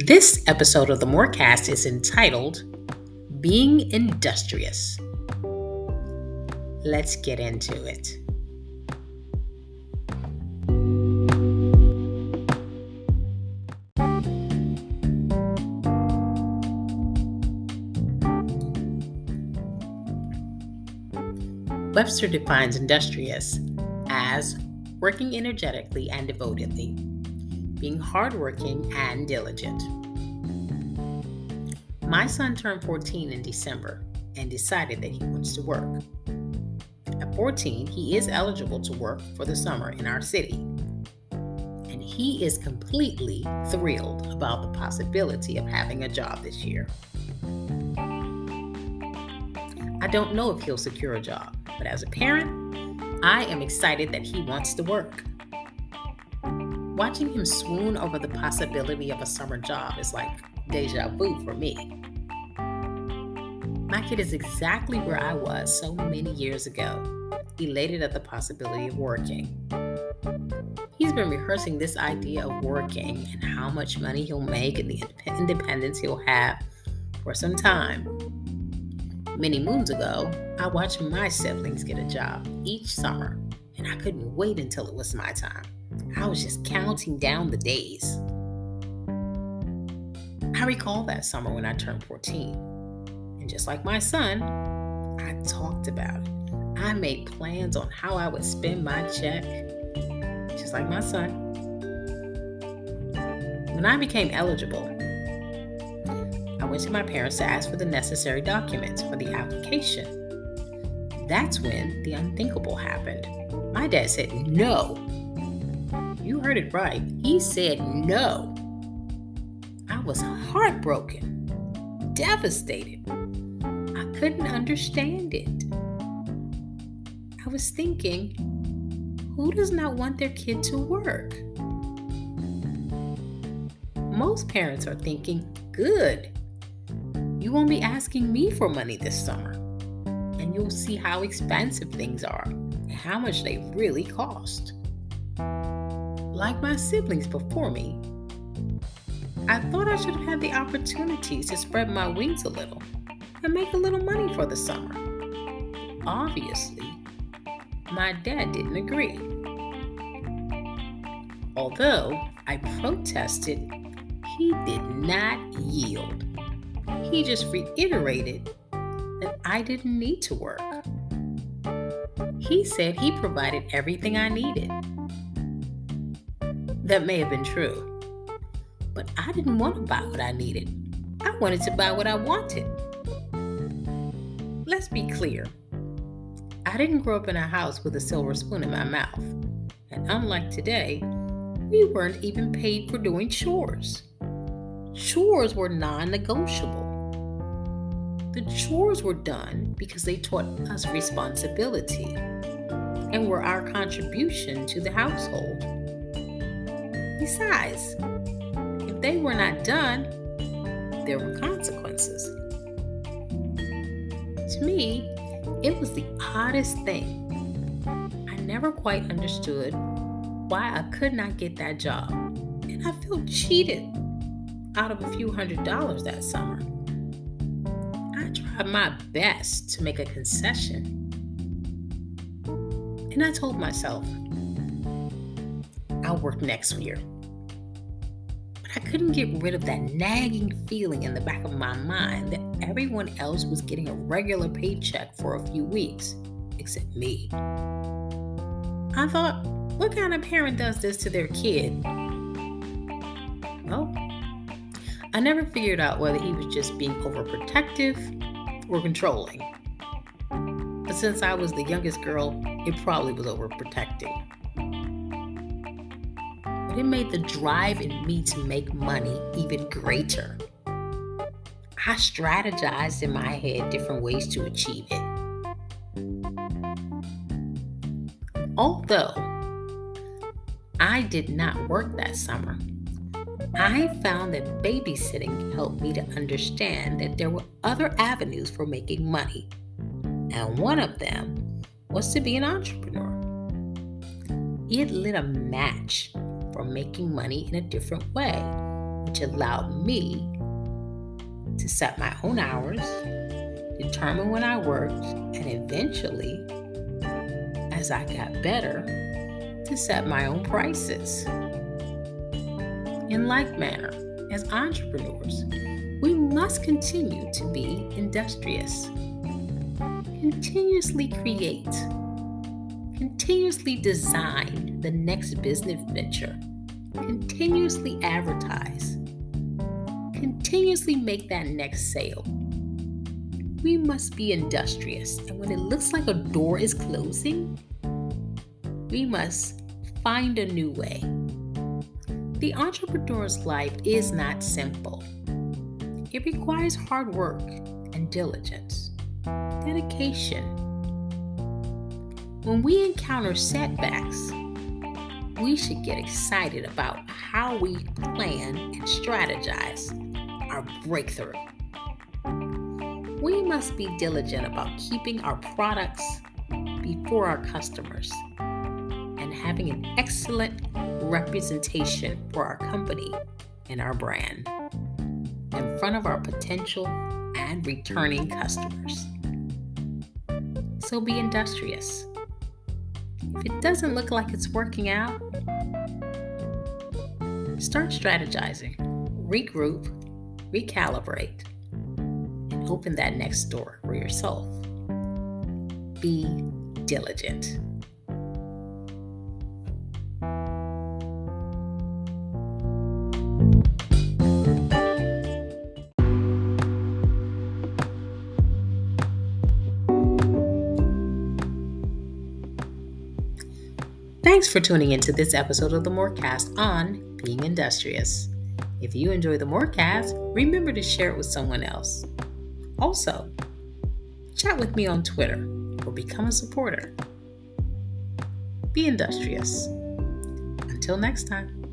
This episode of the MOR Cast is entitled Being Industrious. Let's get into it. Webster defines industrious as working energetically and devotedly, being hardworking and diligent. My son turned 14 in December and decided that he wants to work. At 14, he is eligible to work for the summer in our city, and he is completely thrilled about the possibility of having a job this year. I don't know if he'll secure a job, but as a parent, I am excited that he wants to work. Watching him swoon over the possibility of a summer job is like deja vu for me. My kid is exactly where I was so many years ago, elated at the possibility of working. He's been rehearsing this idea of working and how much money he'll make and the independence he'll have for some time. Many moons ago, I watched my siblings get a job each summer, and I couldn't wait until it was my time. I was just counting down the days. I recall that summer when I turned 14, and just like my son, I talked about it. I made plans on how I would spend my check, just like my son. When I became eligible, I went to my parents to ask for the necessary documents for the application. That's when the unthinkable happened. My dad said no. You heard it right. He said no. I was heartbroken, devastated. I couldn't understand it. I was thinking, who does not want their kid to work? Most parents are thinking, good. You won't be asking me for money this summer, and you'll see how expensive things are and how much they really cost. Like my siblings before me, I thought I should have had the opportunities to spread my wings a little and make a little money for the summer. Obviously, my dad didn't agree. Although I protested, he did not yield. He just reiterated that I didn't need to work. He said he provided everything I needed. That may have been true, but I didn't want to buy what I needed. I wanted to buy what I wanted. Let's be clear. I didn't grow up in a house with a silver spoon in my mouth, and unlike today, we weren't even paid for doing chores. Chores were non-negotiable. The chores were done because they taught us responsibility and were our contribution to the household. Besides, if they were not done, there were consequences. To me, it was the oddest thing. I never quite understood why I could not get that job, and I felt cheated out of a few $100s that summer. I tried my best to make a concession, and I told myself, I'll work next year. But I couldn't get rid of that nagging feeling in the back of my mind that everyone else was getting a regular paycheck for a few weeks, except me. I thought, what kind of parent does this to their kid? Well, I never figured out whether he was just being overprotective or controlling. But since I was the youngest girl, it probably was overprotecting. But it made the drive in me to make money even greater. I strategized in my head different ways to achieve it. Although I did not work that summer, I found that babysitting helped me to understand that there were other avenues for making money, and one of them was to be an entrepreneur. It lit a match for making money in a different way, which allowed me to set my own hours, determine when I worked, and eventually, as I got better, to set my own prices. In like manner, as entrepreneurs, we must continue to be industrious. Continuously create, continuously design the next business venture, continuously advertise, continuously make that next sale. We must be industrious, and when it looks like a door is closing, we must find a new way. The entrepreneur's life is not simple. It requires hard work and diligence, dedication. When we encounter setbacks, we should get excited about how we plan and strategize our breakthrough. We must be diligent about keeping our products before our customers and having an excellent representation for our company and our brand in front of our potential and returning customers. So be industrious. If it doesn't look like it's working out, start strategizing, regroup, recalibrate, and open that next door for yourself. Be diligent. Thanks for tuning into this episode of the MOR Cast on Being Industrious. If you enjoy the MOR Cast, remember to share it with someone else. Also, chat with me on Twitter or become a supporter. Be industrious. Until next time.